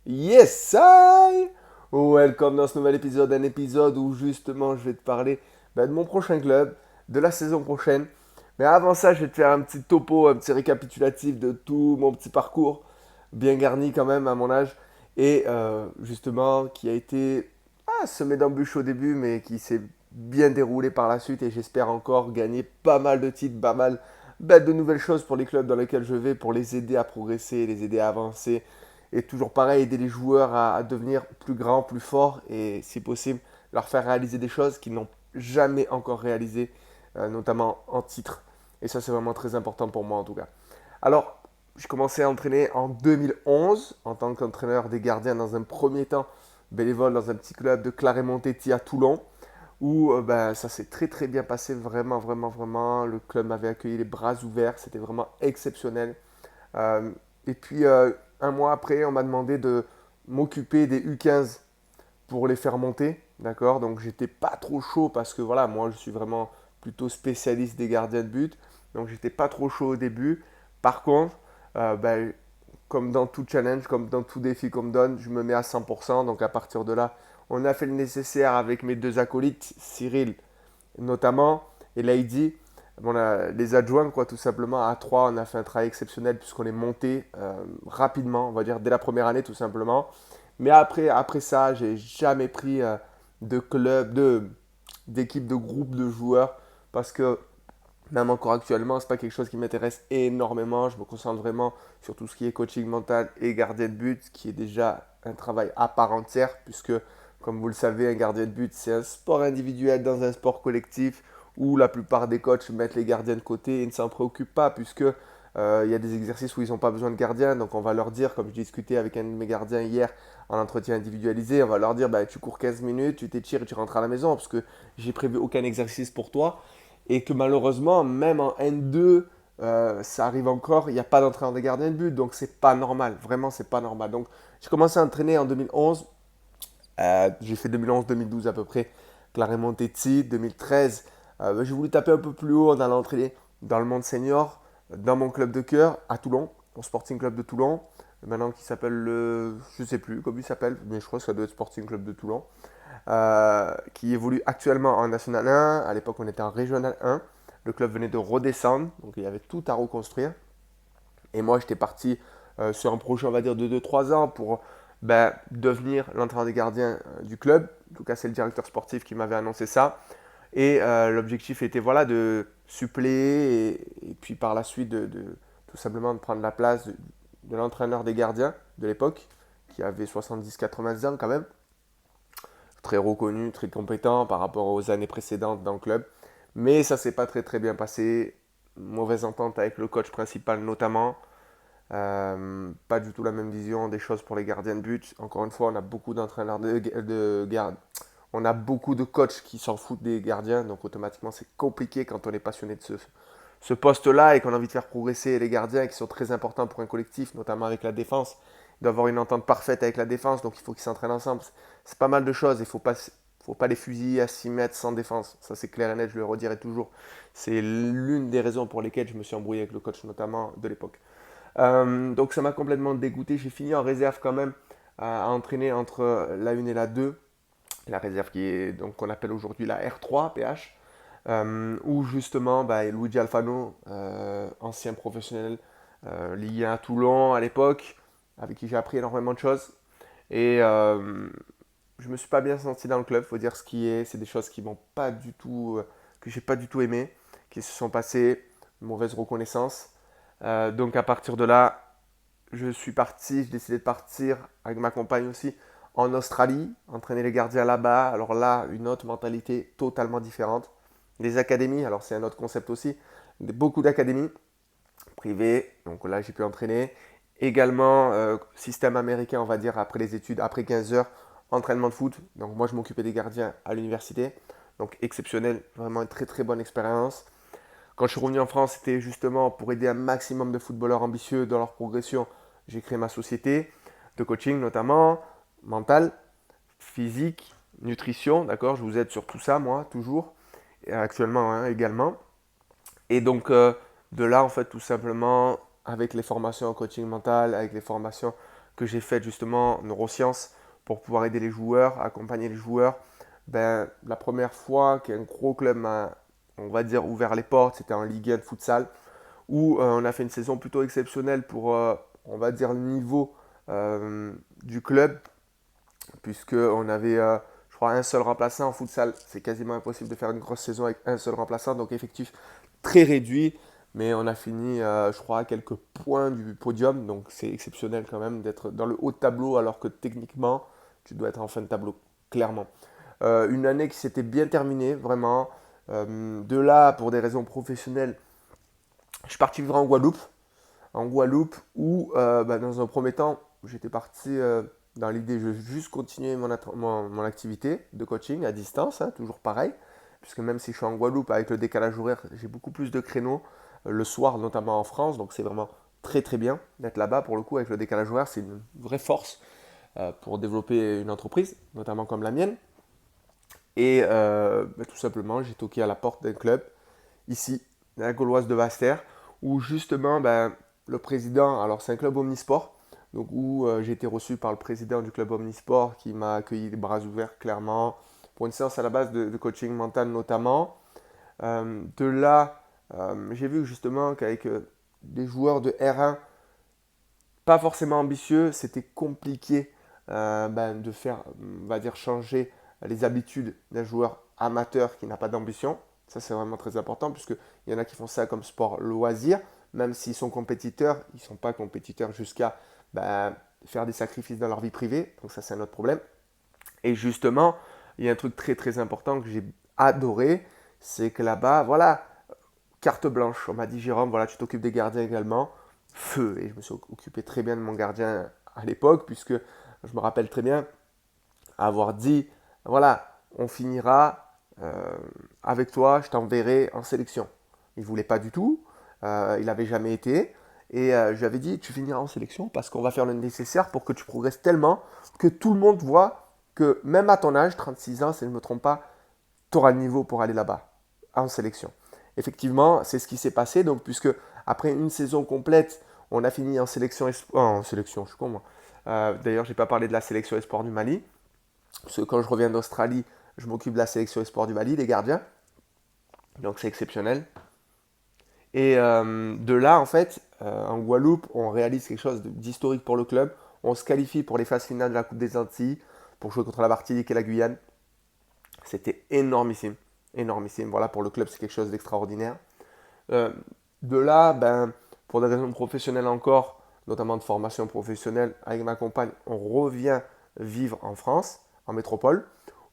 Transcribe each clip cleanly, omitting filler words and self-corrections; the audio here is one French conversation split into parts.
Yes, I! Welcome dans ce nouvel épisode, un épisode où justement je vais te parler de mon prochain club, de la saison prochaine. Mais avant ça, je vais te faire un petit topo, un petit récapitulatif de tout mon petit parcours, bien garni quand même à mon âge, et justement qui a été semé d'embûches au début, mais qui s'est bien déroulé par la suite, et j'espère encore gagner pas mal de titres, pas mal de nouvelles choses pour les clubs dans lesquels je vais, pour les aider à progresser, les aider à avancer et toujours pareil, aider les joueurs à devenir plus grands, plus forts et si possible leur faire réaliser des choses qu'ils n'ont jamais encore réalisées, notamment en titre. Et ça, c'est vraiment très important pour moi en tout cas. Alors, j'ai commencé à entraîner en 2011 en tant qu'entraîneur des gardiens dans un premier temps bénévole dans un petit club de Claret-Montetti à Toulon où ça s'est très très bien passé, vraiment, vraiment, vraiment. Le club m'avait accueilli les bras ouverts, c'était vraiment exceptionnel. Euh, et puis, un mois après, on m'a demandé de m'occuper des U15 pour les faire monter. D'accord. Donc, j'étais pas trop chaud parce que voilà, moi, je suis vraiment plutôt spécialiste des gardiens de but. Donc, j'étais pas trop chaud au début. Par contre, comme dans tout challenge, comme dans tout défi qu'on me donne, je me mets à 100%. Donc, à partir de là, on a fait le nécessaire avec mes deux acolytes, Cyril notamment, et Lady, bon, les adjoints, quoi, tout simplement, à 3, on a fait un travail exceptionnel puisqu'on est monté rapidement, on va dire, dès la première année, tout simplement. Mais après ça, j'ai jamais pris de club, d'équipe, de groupe de joueurs parce que même encore actuellement, c'est pas quelque chose qui m'intéresse énormément. Je me concentre vraiment sur tout ce qui est coaching mental et gardien de but, qui est déjà un travail à part entière, puisque, comme vous le savez, un gardien de but, c'est un sport individuel dans un sport collectif où la plupart des coachs mettent les gardiens de côté et ne s'en préoccupent pas, puisque il y a des exercices où ils n'ont pas besoin de gardien. Donc, on va leur dire, comme je discutais avec un de mes gardiens hier en entretien individualisé, on va leur dire bah, tu cours 15 minutes, tu t'étires et tu rentres à la maison, parce que j'ai prévu aucun exercice pour toi et que malheureusement, même en N2, ça arrive encore, il n'y a pas d'entraîneur de gardien de but, donc c'est pas normal, vraiment c'est pas normal. Donc j'ai commencé à entraîner en 2011, j'ai fait 2011-2012 à peu près, Claremont Tetsi, 2013, j'ai voulu taper un peu plus haut en allant entraîner dans le monde senior, dans mon club de cœur à Toulon, mon Sporting Club de Toulon, maintenant qui s'appelle le, je sais plus comment il s'appelle, mais je crois que ça doit être Sporting Club de Toulon qui évolue actuellement en National 1. À l'époque, on était en Régional 1. Le club venait de redescendre, donc il y avait tout à reconstruire. Et moi, j'étais parti sur un projet, on va dire, de 2-3 ans pour devenir l'entraîneur des gardiens du club. En tout cas, c'est le directeur sportif qui m'avait annoncé ça. Et l'objectif était voilà, de suppléer et puis par la suite tout simplement de prendre la place de l'entraîneur des gardiens de l'époque, qui avait 70-80 ans quand même, très reconnu, très compétent par rapport aux années précédentes dans le club. Mais ça s'est pas très très bien passé. Mauvaise entente avec le coach principal notamment. Pas du tout la même vision des choses pour les gardiens de but. Encore une fois, on a beaucoup d'entraîneurs de garde. On a beaucoup de coachs qui s'en foutent des gardiens. Donc automatiquement, c'est compliqué quand on est passionné de ce poste-là et qu'on a envie de faire progresser les gardiens qui sont très importants pour un collectif, notamment avec la défense. Il doit avoir une entente parfaite avec la défense, donc il faut qu'ils s'entraînent ensemble. C'est pas mal de choses. Il faut pas les fusiller à 6 mètres sans défense. Ça, c'est clair et net, je le redirai toujours. C'est l'une des raisons pour lesquelles je me suis embrouillé avec le coach, notamment de l'époque. Donc ça m'a complètement dégoûté. J'ai fini en réserve quand même à entraîner entre la 1 et la 2. La réserve qui est donc qu'on appelle aujourd'hui la R3 PH. Où justement Luigi Alfano, ancien professionnel lié à Toulon à l'époque, avec qui j'ai appris énormément de choses. Et je me suis pas bien senti dans le club, faut dire ce qui est. C'est des choses qui m'ont pas du tout, que j'ai pas du tout aimé, qui se sont passées, une mauvaise reconnaissance. Donc à partir de là, je suis parti, j'ai décidé de partir avec ma compagne aussi en Australie, entraîner les gardiens là-bas. Alors là, une autre mentalité totalement différente. Les académies, alors c'est un autre concept aussi, beaucoup d'académies privées, donc là j'ai pu entraîner. Également, système américain, on va dire, après les études, après 15 heures, entraînement de foot. Donc moi je m'occupais des gardiens à l'université, donc exceptionnel, vraiment une très très bonne expérience. Quand je suis revenu en France, c'était justement pour aider un maximum de footballeurs ambitieux dans leur progression. J'ai créé ma société de coaching notamment, mental, physique, nutrition, d'accord. Je vous aide sur tout ça, moi, toujours, et actuellement hein, également. Et donc, de là, en fait, tout simplement, avec les formations en coaching mental, avec les formations que j'ai faites justement neurosciences pour pouvoir aider les joueurs, accompagner les joueurs. Ben, la première fois qu'un gros club m'a, on va dire, ouvert les portes, c'était en Ligue 1 de futsal, où on a fait une saison plutôt exceptionnelle pour, on va dire, le niveau du club, puisqu'on avait, je crois, un seul remplaçant en futsal. C'est quasiment impossible de faire une grosse saison avec un seul remplaçant, donc effectif très réduit. Mais on a fini, je crois, à quelques points du podium, donc c'est exceptionnel quand même d'être dans le haut de tableau, alors que techniquement, tu dois être en fin de tableau, clairement. Une année qui s'était bien terminée, vraiment. De là, pour des raisons professionnelles, je suis parti vivre en Guadeloupe où, bah, dans un premier temps, j'étais parti dans l'idée de juste continuer mon activité de coaching à distance, hein, toujours pareil, puisque même si je suis en Guadeloupe avec le décalage horaire, j'ai beaucoup plus de créneaux le soir, notamment en France, donc c'est vraiment très très bien d'être là-bas pour le coup avec le décalage horaire, c'est une vraie force pour développer une entreprise, notamment comme la mienne. Et bah, tout simplement, j'ai toqué à la porte d'un club ici, la Gauloise de Basse-Terre, où justement ben, le président, alors c'est un club omnisport, donc où j'ai été reçu par le président du club omnisport qui m'a accueilli les bras ouverts clairement pour une séance à la base de coaching mental notamment. De là, j'ai vu justement qu'avec des joueurs de R1 pas forcément ambitieux, c'était compliqué ben, de faire, on va dire, changer les habitudes d'un joueur amateur qui n'a pas d'ambition. Ça, c'est vraiment très important, puisqu'il y en a qui font ça comme sport loisir, même s'ils sont compétiteurs, ils ne sont pas compétiteurs jusqu'à ben, faire des sacrifices dans leur vie privée. Donc ça, c'est un autre problème. Et justement, il y a un truc très très important que j'ai adoré, c'est que là-bas, voilà, carte blanche. On m'a dit, Jérôme, voilà, tu t'occupes des gardiens également. Feu. Et je me suis occupé très bien de mon gardien à l'époque, puisque je me rappelle très bien avoir dit, voilà, on finira avec toi, je t'enverrai en sélection. Il ne voulait pas du tout, il n'avait jamais été. Et je lui avais dit, tu finiras en sélection parce qu'on va faire le nécessaire pour que tu progresses tellement que tout le monde voit que même à ton âge, 36 ans, si je ne me trompe pas, tu auras le niveau pour aller là-bas, en sélection. Effectivement, c'est ce qui s'est passé. Donc, puisque après une saison complète, on a fini en sélection, en sélection, je suis con moi. D'ailleurs, je n'ai pas parlé de la sélection espoir du Mali. Parce que quand je reviens d'Australie, je m'occupe de la sélection espoir du Mali, des gardiens. Donc, c'est exceptionnel. Et de là, en fait, en Guadeloupe, on réalise quelque chose d'historique pour le club. On se qualifie pour les phases finales de la Coupe des Antilles pour jouer contre la Martinique et la Guyane. C'était énormissime. Énormissime. Voilà, pour le club, c'est quelque chose d'extraordinaire. Euh, de là, ben, pour des raisons professionnelles encore, notamment de formation professionnelle, avec ma compagne, on revient vivre en France, en métropole,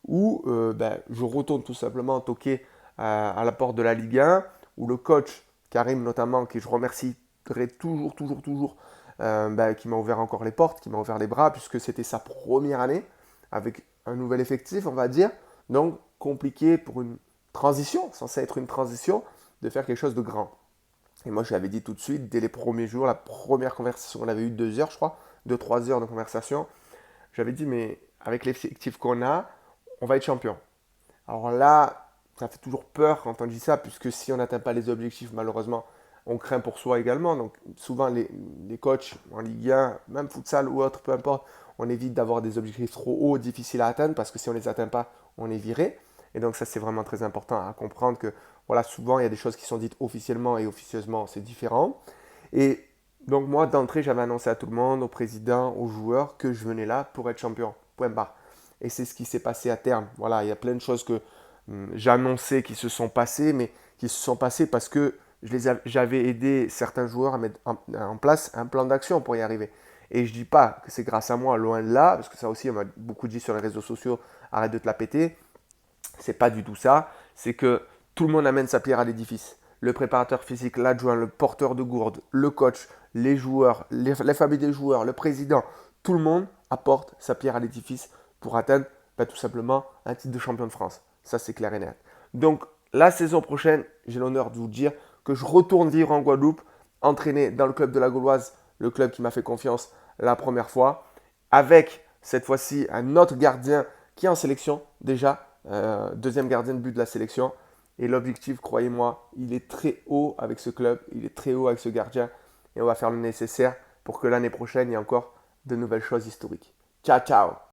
où ben, je retourne tout simplement toquer à la porte de la Ligue 1, où le coach, Karim notamment, qui je remercierai toujours, ben, qui m'a ouvert encore les portes, qui m'a ouvert les bras, puisque c'était sa première année, avec un nouvel effectif, on va dire. Donc, compliqué pour une transition, censé être une transition, de faire quelque chose de grand. Et moi, je l'avais dit tout de suite, dès les premiers jours, la première conversation, on avait eu 2 heures, je crois, 2-3 heures de conversation. J'avais dit, mais avec l'effectif qu'on a, on va être champion. Alors là, ça fait toujours peur quand on dit ça, puisque si on n'atteint pas les objectifs, malheureusement, on craint pour soi également. Donc souvent, les coachs en Ligue 1, même futsal ou autre, peu importe, on évite d'avoir des objectifs trop hauts, difficiles à atteindre, parce que si on ne les atteint pas, on est viré. Et donc ça, c'est vraiment très important à comprendre que, voilà, souvent, il y a des choses qui sont dites officiellement et officieusement, c'est différent. Et donc moi, d'entrée, j'avais annoncé à tout le monde, au président, aux joueurs, que je venais là pour être champion. Point barre. Et c'est ce qui s'est passé à terme. Voilà, il y a plein de choses que j'annonçais qui se sont passées, mais qui se sont passées parce que j'avais aidé certains joueurs à mettre en place un plan d'action pour y arriver. Et je ne dis pas que c'est grâce à moi, loin de là, parce que ça aussi, on m'a beaucoup dit sur les réseaux sociaux, arrête de te la péter. C'est pas du tout ça. C'est que tout le monde amène sa pierre à l'édifice. Le préparateur physique, l'adjoint, le porteur de gourde, le coach, les joueurs, les familles des joueurs, le président, tout le monde apporte sa pierre à l'édifice pour atteindre tout simplement un titre de champion de France. Ça, c'est clair et net. Donc, la saison prochaine, j'ai l'honneur de vous dire que je retourne vivre en Guadeloupe, entraîné dans le club de la Gauloise, le club qui m'a fait confiance la première fois, avec cette fois-ci un autre gardien qui est en sélection déjà, deuxième gardien de but de la sélection. Et l'objectif, croyez-moi, il est très haut avec ce club, il est très haut avec ce gardien. Et on va faire le nécessaire pour que l'année prochaine, il y ait encore de nouvelles choses historiques. Ciao, ciao!